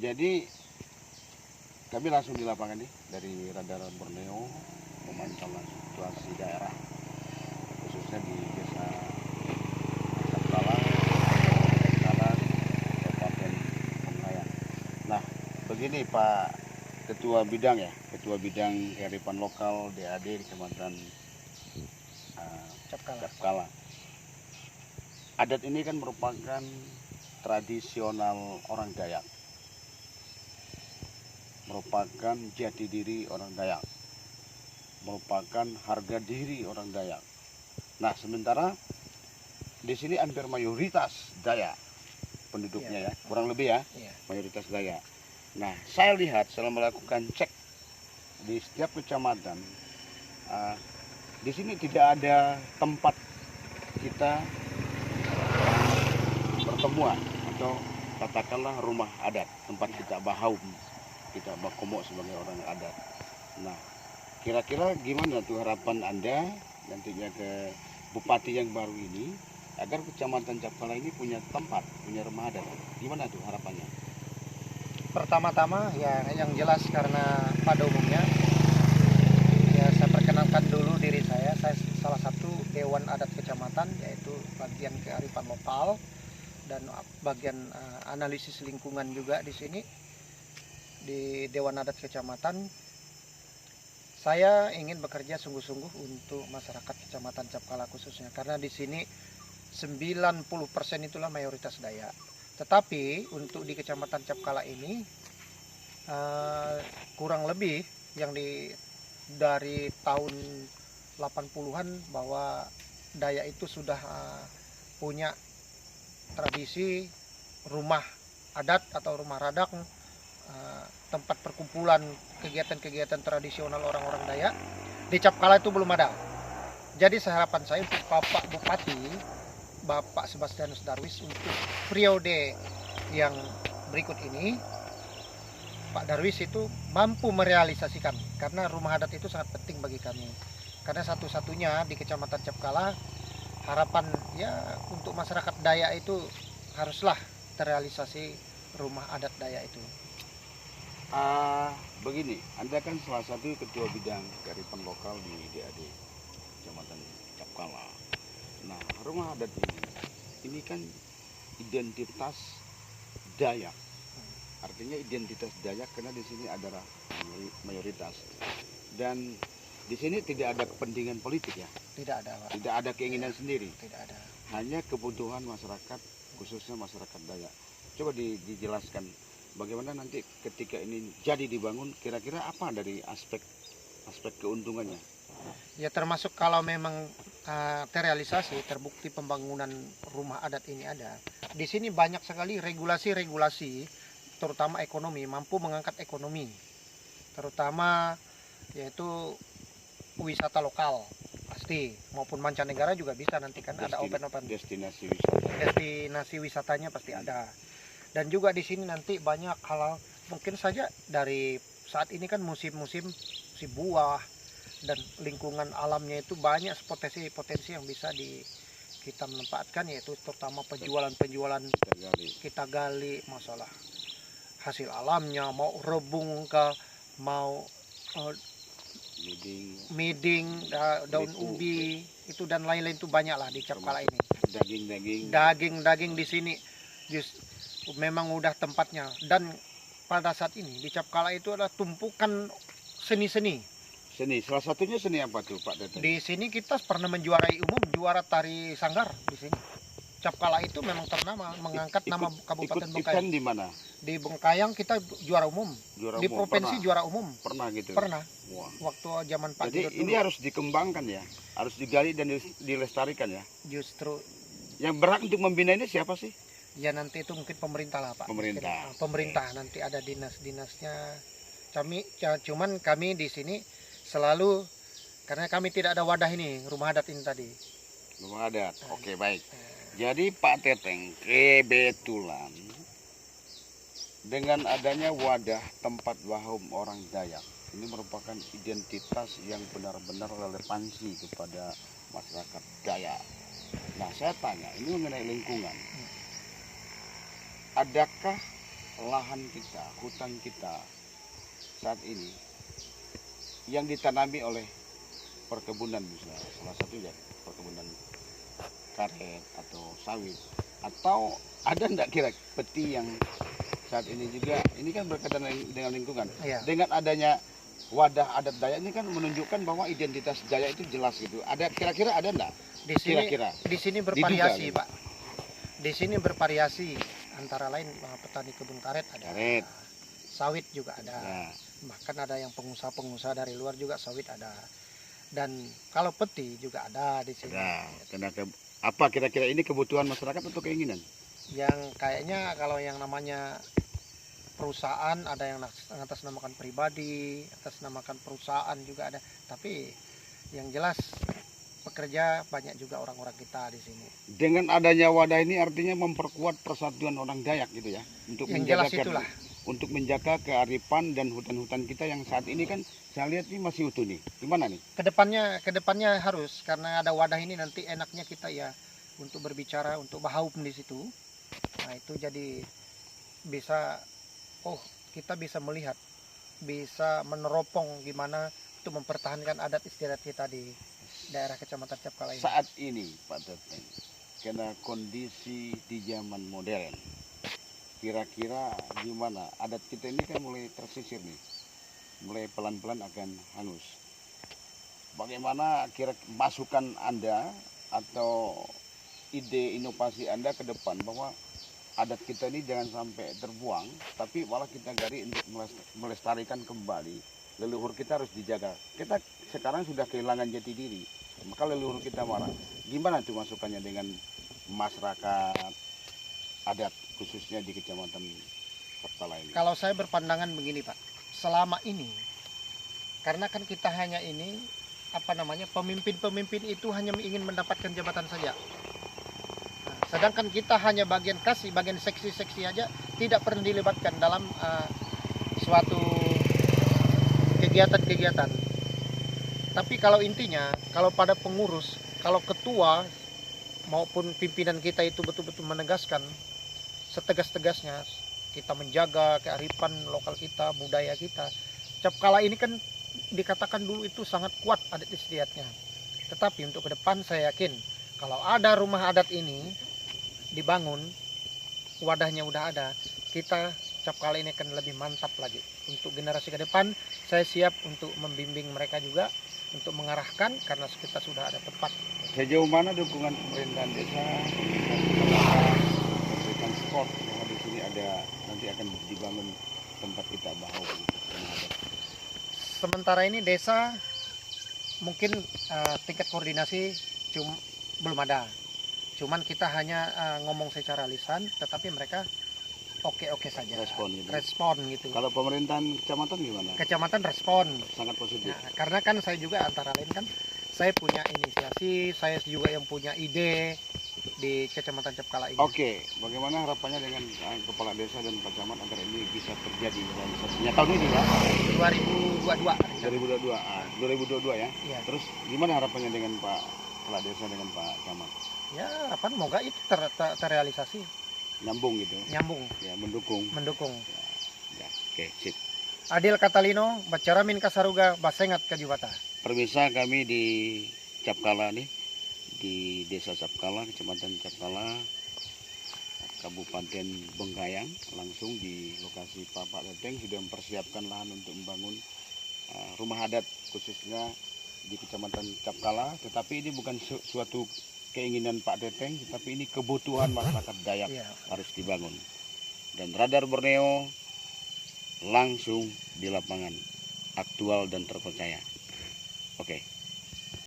Jadi kami langsung di lapangan nih dari Radar Borneo memantau langsung situasi daerah khususnya di desa Capkala, Kabupaten Bengkayang. Nah, begini Pak Ketua Bidang ya, Ketua Bidang Kearifan Lokal DAD di Kecamatan Capkala. Adat ini kan merupakan tradisional orang Dayak, merupakan jati diri orang Dayak, merupakan harga diri orang Dayak. Nah, sementara di sini hampir mayoritas Dayak penduduknya ya, kurang lebih ya, mayoritas Dayak. Nah, saya lihat setelah melakukan cek di setiap kecamatan, di sini tidak ada tempat kita pertemuan atau katakanlah rumah adat, tempat kita bahaum, kita bakomo sebagai orang adat. Nah, kira-kira gimana tuh harapan Anda nantinya ke Bupati yang baru ini agar Kecamatan Capkala ini punya tempat, punya rumah adat? Gimana tuh harapannya? Pertama-tama ya yang jelas karena pada umumnya ya saya perkenalkan dulu diri saya salah satu Dewan Adat Kecamatan, yaitu bagian kearifan lokal dan bagian analisis lingkungan juga di sini di Dewan Adat Kecamatan. Saya ingin bekerja sungguh-sungguh untuk masyarakat Kecamatan Capkala khususnya, karena di sini 90% itulah mayoritas Dayak. Tetapi untuk di Kecamatan Capkala ini kurang lebih yang dari tahun 80-an bahwa Dayak itu sudah punya tradisi rumah adat atau rumah radak, tempat perkumpulan kegiatan-kegiatan tradisional orang-orang Dayak. Di Capkala itu belum ada. Jadi harapan saya untuk Bapak Bupati, Bapak Sebastianus Darwis, untuk periode yang berikut ini Pak Darwis itu mampu merealisasikan, karena rumah adat itu sangat penting bagi kami. Karena satu-satunya di Kecamatan Capkala, harapan ya untuk masyarakat Dayak itu haruslah terrealisasi rumah adat Dayak itu. Begini, Anda kan salah satu Ketua Bidang Kearifan Lokal di DAD Kecamatan Capkala. Nah, rumah adat ini kan identitas Dayak. Artinya identitas Dayak karena di sini adalah mayoritas. Dan di sini tidak ada kepentingan politik ya. Tidak ada, Pak. Tidak ada keinginan sendiri. Tidak ada. Hanya kebutuhan masyarakat, khususnya masyarakat Dayak. Coba dijelaskan bagaimana nanti ketika ini jadi dibangun, kira-kira apa dari aspek keuntungannya? Ya termasuk kalau memang terrealisasi, terbukti pembangunan rumah adat ini ada. Di sini banyak sekali regulasi-regulasi, terutama ekonomi, mampu mengangkat ekonomi, terutama yaitu wisata lokal pasti, maupun mancanegara juga bisa nanti kan ada open destinasi wisata. Destinasi wisatanya pasti ada. Dan juga di sini nanti banyak hal, mungkin saja dari saat ini kan musim buah dan lingkungan alamnya itu banyak potensi yang bisa kita manfaatkan, yaitu terutama penjualan kita gali masalah hasil alamnya, mau rebung ke mau miding, daun ubi itu dan lain-lain itu banyak lah di Capkala ini. Daging di sini memang udah tempatnya. Dan pada saat ini di Capkala itu ada tumpukan seni. Salah satunya seni apa tuh Pak Deten? Di sini kita pernah menjuarai juara tari sanggar di sini. Capkala itu memang ternama mengangkat nama Kabupaten Bengkayang. Di mana? Di Bengkayang kita juara umum. Di provinsi juara umum. Pernah gitu? Pernah. Wah. Waktu zaman Pak Jadi ini dulu harus dikembangkan ya, harus digali dan dilestarikan ya. Justru yang berhak untuk membina ini siapa sih? Ya nanti itu mungkin pemerintah lah Pak. Pemerintah nanti ada dinas-dinasnya. Cuman kami di sini selalu, karena kami tidak ada wadah ini, rumah adat ini tadi. Rumah adat, oke baik. Jadi Pak Teteng, kebetulan dengan adanya wadah tempat bahaum orang Dayak, ini merupakan identitas yang benar-benar relevansi kepada masyarakat Dayak. Nah saya tanya, ini mengenai lingkungan. Adakah lahan kita, hutan kita saat ini yang ditanami oleh perkebunan, misalnya salah satunya perkebunan karet atau sawit, atau ada enggak kira peti yang saat ini juga ini kan berkaitan dengan lingkungan, Iya. dengan adanya wadah adat Dayak ini kan menunjukkan bahwa identitas Dayak itu jelas gitu. Ada kira-kira ada enggak? Di sini Kira-kira di sini bervariasi, Diduga, Pak. Di sini bervariasi, antara lain petani kebun karet ada, Karet. sawit juga ada, ya, bahkan ada yang pengusaha-pengusaha dari luar juga sawit ada. Dan kalau peti juga ada di sini. ada. Karena apa kira-kira ini kebutuhan masyarakat atau keinginan? Yang kayaknya kalau yang namanya perusahaan ada yang atasnamakan pribadi, atasnamakan perusahaan juga ada. Tapi yang jelas pekerja banyak juga orang-orang kita di sini. Dengan adanya wadah ini artinya memperkuat persatuan orang Dayak gitu ya, untuk Yang menjaga jelas itulah. untuk menjaga kearifan dan hutan-hutan kita yang saat ini kan saya lihat ini masih utuh nih. Gimana nih? Kedepannya harus, karena ada wadah ini nanti enaknya kita ya untuk berbicara, untuk bahaum di situ. Nah itu jadi bisa, oh kita bisa melihat, bisa meneropong gimana untuk mempertahankan adat istiadat kita di daerah Kecamatan Capkala ini. Saat ini Pak Teteng, karena kondisi di zaman modern, kira-kira gimana? Adat kita ini kan mulai tersisir nih, mulai pelan-pelan akan hangus. Bagaimana kira masukan Anda atau ide inovasi Anda ke depan bahwa adat kita ini jangan sampai terbuang, tapi malah kita gali untuk melestarikan kembali. Leluhur kita harus dijaga. Kita sekarang sudah kehilangan jati diri, maka leluhur kita marah. Gimana tuh masukannya dengan masyarakat adat khususnya di Kecamatan Capkala ini? Kalau saya berpandangan begini Pak, selama ini karena kan kita hanya ini pemimpin-pemimpin itu hanya ingin mendapatkan jabatan saja. Nah, sedangkan kita hanya bagian seksi-seksi aja, tidak pernah dilibatkan dalam suatu kegiatan-kegiatan. Tapi kalau intinya, kalau pada pengurus, kalau ketua maupun pimpinan kita itu betul-betul menegaskan setegas-tegasnya, kita menjaga kearifan lokal kita, budaya kita. Capkala ini kan dikatakan dulu itu sangat kuat adat istiadatnya. Tetapi untuk ke depan saya yakin kalau ada rumah adat ini dibangun, wadahnya udah ada, kita Capkala ini akan lebih mantap lagi. Untuk generasi ke depan saya siap untuk membimbing mereka juga, untuk mengarahkan, karena kita sudah ada tempat. Sejauh mana dukungan pemerintahan desa, memberikan support bahwa di sini ada nanti akan dibangun tempat kita bahaum? Sementara ini desa mungkin tingkat koordinasi belum ada. Cuman kita hanya ngomong secara lisan, tetapi mereka oke-oke saja. Respon gitu. Kalau pemerintahan kecamatan gimana? Kecamatan respon. Sangat positif. Nah, karena kan saya juga antara lain kan saya punya inisiasi, saya juga yang punya ide di Kecamatan Capkala ini. Oke, bagaimana harapannya dengan kepala desa dan Pak Camat agar ini bisa terjadi realisasinya tahun ini ya? 2022. 2022 ya? Iya. Terus gimana harapannya dengan Pak kepala desa dengan Pak Camat? Ya harapan moga itu terrealisasi. Nyambung gitu? Nyambung. Ya, mendukung. Ya, oke, sip. Adil Katalino, Bacaramin Kasaruga, Basengat Kajubata. Pemirsa, kami di Capkala nih, di Desa Capkala, Kecamatan Capkala, Kabupaten Bengkayang, langsung di lokasi Pak Teteng sudah mempersiapkan lahan untuk membangun rumah adat khususnya di Kecamatan Capkala. Tetapi ini bukan suatu keinginan Pak Teteng, tetapi ini kebutuhan masyarakat Dayak harus dibangun. Dan Radar Borneo langsung di lapangan, aktual dan terpercaya. Oke.